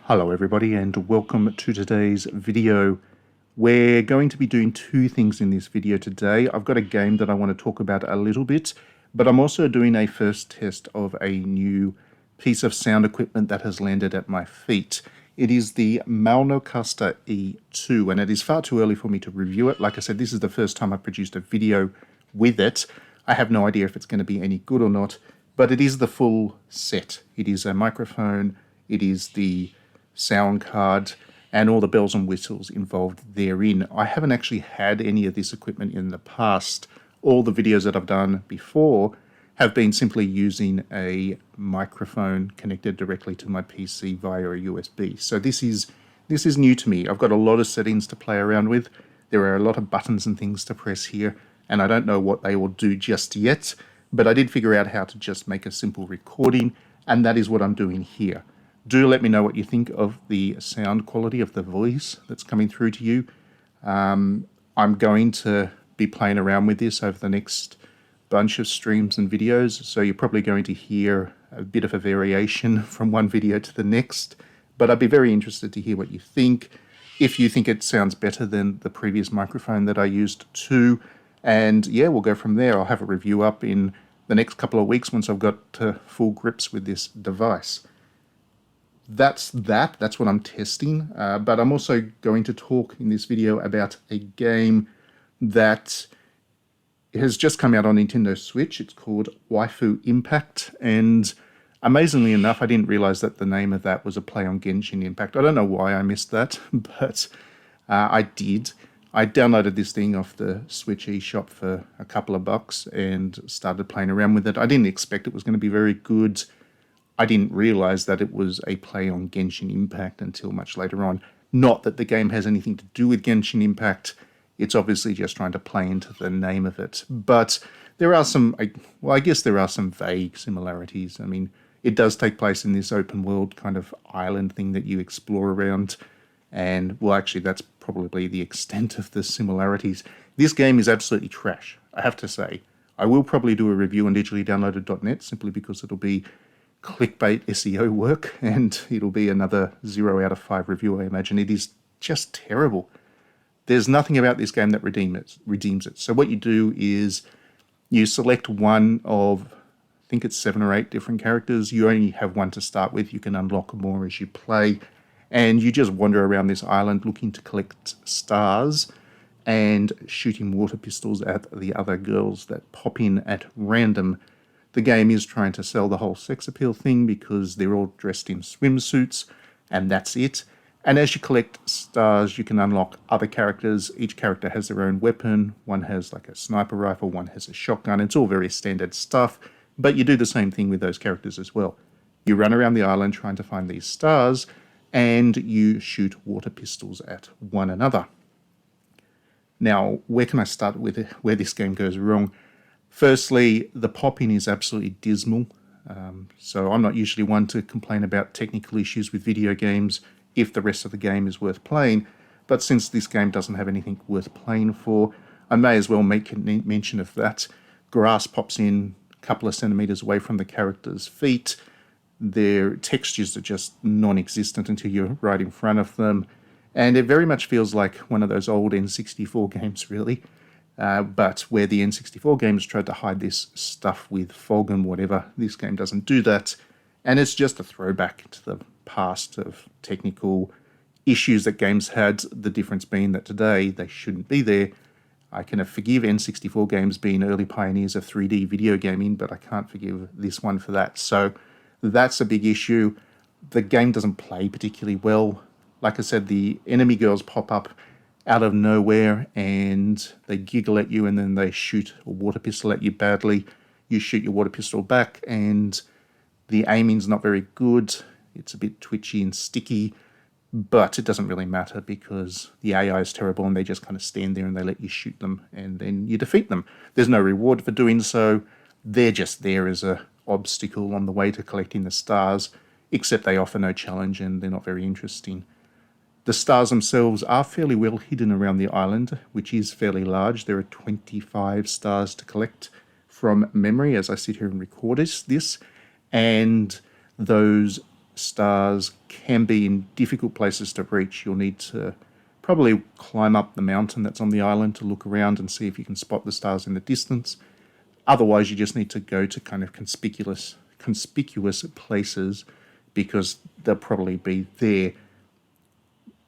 Hello everybody and welcome to today's video. We're going to be doing two things in this video today. I've got a game that I want to talk about a little bit, but I'm also doing a first test of a new piece of sound equipment that has landed at my feet. It is the Maonocaster E2 and it is far too early for me to review it. Like I said, this is the first time I've produced a video with it. I have no idea if it's going to be any good or not, but it is the full set. It is a microphone, it is the sound card, and all the bells and whistles involved therein. I haven't actually had any of this equipment in the past. All the videos that I've done before have been simply using a microphone connected directly to my PC via a USB. So this is new to me. I've got a lot of settings to play around with. There are a lot of buttons and things to press here, and I don't know what they will do just yet, but I did figure out how to just make a simple recording, and that is what I'm doing here. Do let me know what you think of the sound quality of the voice that's coming through to you. I'm going to be playing around with this over the next bunch of streams and videos, so you're probably going to hear a bit of a variation from one video to the next, but I'd be very interested to hear what you think. If you think it sounds better than the previous microphone that I used too, and yeah, we'll go from there. I'll have a review up in the next couple of weeks once I've got to full grips with this device. That's what I'm testing, but I'm also going to talk in this video about a game that has just come out on Nintendo Switch. It's called Waifu Impact, and amazingly enough, I didn't realize that the name of that was a play on Genshin Impact. I don't know why I missed that, but I did. I downloaded this thing off the Switch eShop for a couple of bucks and started playing around with it. I didn't expect it was going to be very good. I didn't realize that it was a play on Genshin Impact until much later on. Not that the game has anything to do with Genshin Impact. It's obviously just trying to play into the name of it. But there are some, well, I guess there are some vague similarities. I mean, it does take place in this open world kind of island thing that you explore around. And, well, actually, that's probably the extent of the similarities. This game is absolutely trash, I have to say. I will probably do a review on digitallydownloaded.net simply because it'll be clickbait SEO work, and it'll be another 0 out of 5 review, I imagine. It is just terrible. There's nothing about this game that redeems it. So what you do is you select one of, I think it's 7 or 8 different characters. You only have one to start with. You can unlock more as you play, and you just wander around this island looking to collect stars and shooting water pistols at the other girls that pop in at random. The game is trying to sell the whole sex appeal thing because they're all dressed in swimsuits, and that's it. And as you collect stars, you can unlock other characters. Each character has their own weapon. One has like a sniper rifle, one has a shotgun. It's all very standard stuff, but you do the same thing with those characters as well. You run around the island trying to find these stars, and you shoot water pistols at one another. Now, where can I start with where this game goes wrong? Firstly, the pop-in is absolutely dismal, so I'm not usually one to complain about technical issues with video games if the rest of the game is worth playing, but since this game doesn't have anything worth playing for, I may as well make mention of that. Grass pops in a couple of centimeters away from the character's feet. Their textures are just non-existent until you're right in front of them, and it very much feels like one of those old N64 games, really. But where the N64 games tried to hide this stuff with fog and whatever, this game doesn't do that. And it's just a throwback to the past of technical issues that games had, the difference being that today they shouldn't be there. I can forgive N64 games being early pioneers of 3D video gaming, but I can't forgive this one for that. So that's a big issue. The game doesn't play particularly well. Like I said, the enemy girls pop up out of nowhere and they giggle at you and then they shoot a water pistol at you badly. You shoot your water pistol back and the aiming's not very good. It's a bit twitchy and sticky, but it doesn't really matter because the AI is terrible and they just kind of stand there and they let you shoot them and then you defeat them. There's no reward for doing so. They're just there as an obstacle on the way to collecting the stars, except they offer no challenge and they're not very interesting. The stars themselves are fairly well hidden around the island, which is fairly large. There are 25 stars to collect from memory as I sit here and record this, and those stars can be in difficult places to reach. You'll need to probably climb up the mountain that's on the island to look around and see if you can spot the stars in the distance. Otherwise, you just need to go to kind of conspicuous places because they'll probably be there.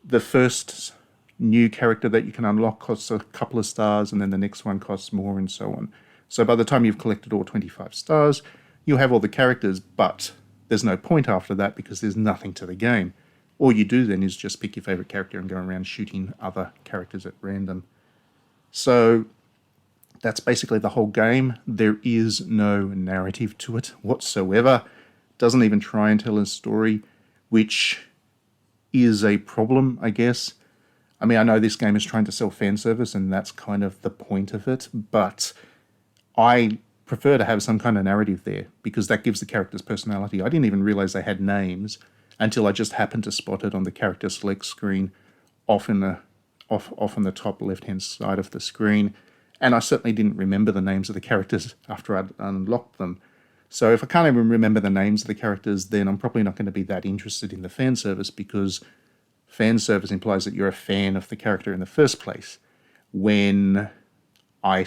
The first new character that you can unlock costs a couple of stars, and then the next one costs more, and so on. So by the time you've collected all 25 stars, you'll have all the characters, but there's no point after that because there's nothing to the game. All you do then is just pick your favorite character and go around shooting other characters at random. So that's basically the whole game. There is no narrative to it whatsoever. Doesn't even try and tell a story, which is a problem, I guess. I mean, I know this game is trying to sell fan service, and that's kind of the point of it, but I prefer to have some kind of narrative there because that gives the characters personality. I didn't even realize they had names until I just happened to spot it on the character select screen off on the top left-hand side of the screen, and I certainly didn't remember the names of the characters after I'd unlocked them. So if I can't even remember the names of the characters, then I'm probably not going to be that interested in the fan service because fan service implies that you're a fan of the character in the first place. When I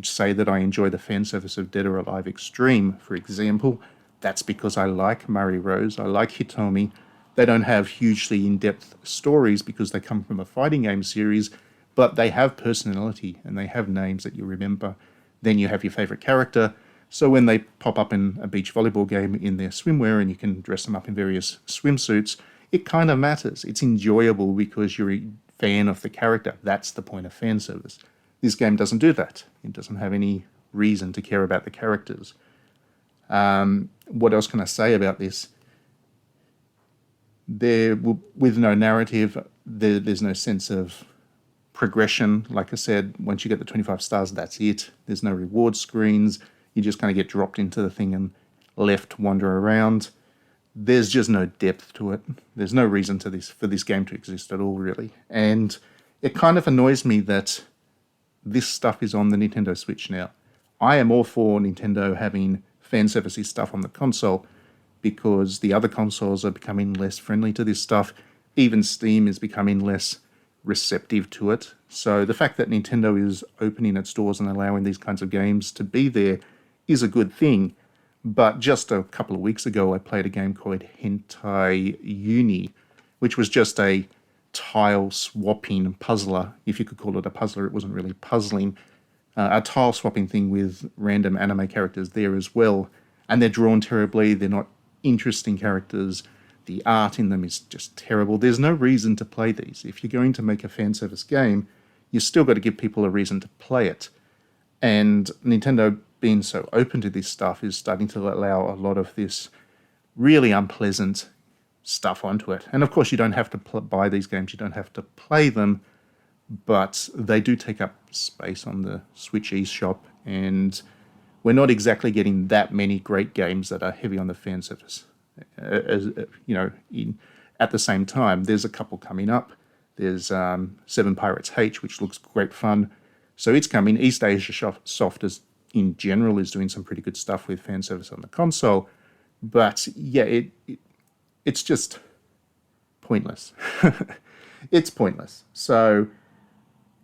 say that I enjoy the fan service of Dead or Alive Extreme, for example, that's because I like Murray Rose, I like Hitomi. They don't have hugely in-depth stories because they come from a fighting game series, but they have personality and they have names that you remember. Then you have your favorite character. So when they pop up in a beach volleyball game in their swimwear and you can dress them up in various swimsuits, it kind of matters. It's enjoyable because you're a fan of the character. That's the point of fan service. This game doesn't do that. It doesn't have any reason to care about the characters. What else can I say about this? With no narrative, there's no sense of progression. Like I said, once you get the 25 stars, that's it. There's no reward screens. You just kind of get dropped into the thing and left to wander around. There's just no depth to it. There's no reason for this game to exist at all, really. And it kind of annoys me that this stuff is on the Nintendo Switch now. I am all for Nintendo having fan-servicey stuff on the console because the other consoles are becoming less friendly to this stuff. Even Steam is becoming less receptive to it. So the fact that Nintendo is opening its doors and allowing these kinds of games to be there is a good thing. But just a couple of weeks ago, I played a game called Hentai Uni, which was just a tile-swapping puzzler. If you could call it a puzzler, it wasn't really puzzling. A tile-swapping thing with random anime characters there as well. And they're drawn terribly. They're not interesting characters. The art in them is just terrible. There's no reason to play these. If you're going to make a fan service game, you've still got to give people a reason to play it. And Nintendo being so open to this stuff is starting to allow a lot of this really unpleasant stuff onto it. And of course, you don't have to buy these games. You don't have to play them. But they do take up space on the Switch eShop. And we're not exactly getting that many great games that are heavy on the fan service. At the same time, there's a couple coming up. There's Seven Pirates H, which looks great fun. So it's coming. East Asia Soft in general is doing some pretty good stuff with fan service on the console. But yeah, it's just pointless. It's pointless. So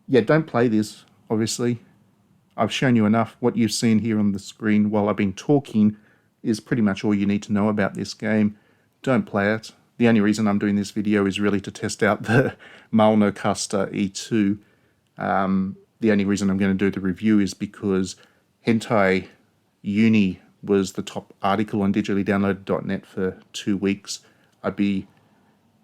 yeah, don't play this, obviously. I've shown you enough. What you've seen here on the screen while I've been talking is pretty much all you need to know about this game. Don't play it. The only reason I'm doing this video is really to test out the Maonocaster E2. The only reason I'm going to do the review is because Hentai Uni was the top article on digitallydownloaded.net for 2 weeks. I'd be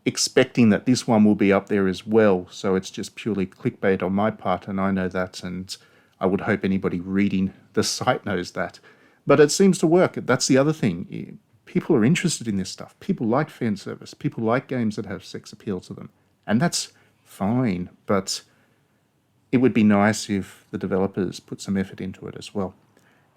expecting that this one will be up there as well, so it's just purely clickbait on my part, and I know that, and I would hope anybody reading the site knows that. But it seems to work. That's the other thing. People are interested in this stuff. People like fan service. People like games that have sex appeal to them. And that's fine, but it would be nice if the developers put some effort into it as well.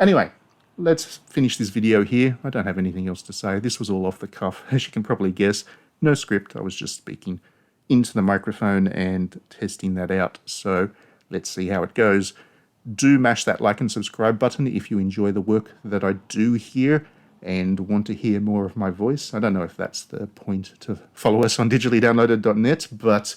Anyway, let's finish this video here. I don't have anything else to say. This was all off the cuff, as you can probably guess. No script. I was just speaking into the microphone and testing that out. So let's see how it goes. Do mash that like and subscribe button if you enjoy the work that I do here. and want to hear more of my voice. I don't know if that's the point to follow us on digitallydownloaded.net, but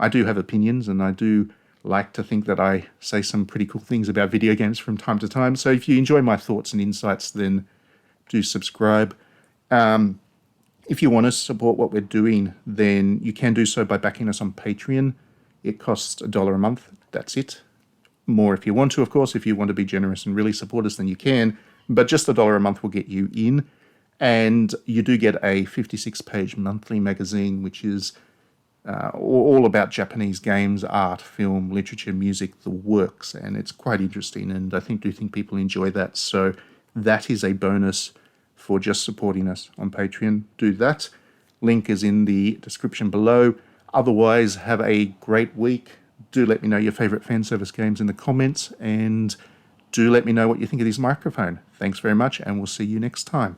I do have opinions, and I do like to think that I say some pretty cool things about video games from time to time. So if you enjoy my thoughts and insights, then do subscribe. If you want to support what we're doing, then you can do so by backing us on Patreon. It costs $1 a month. That's it. More if you want to, of course. If you want to be generous and really support us, then you can. But just $1 a month will get you in. And you do get a 56-page monthly magazine, which is all about Japanese games, art, film, literature, music, the works. And it's quite interesting. And I do think people enjoy that. So that is a bonus for just supporting us on Patreon. Do that. Link is in the description below. Otherwise, have a great week. Do let me know your favorite fan service games in the comments, and do let me know what you think of this microphone. Thanks very much, and we'll see you next time.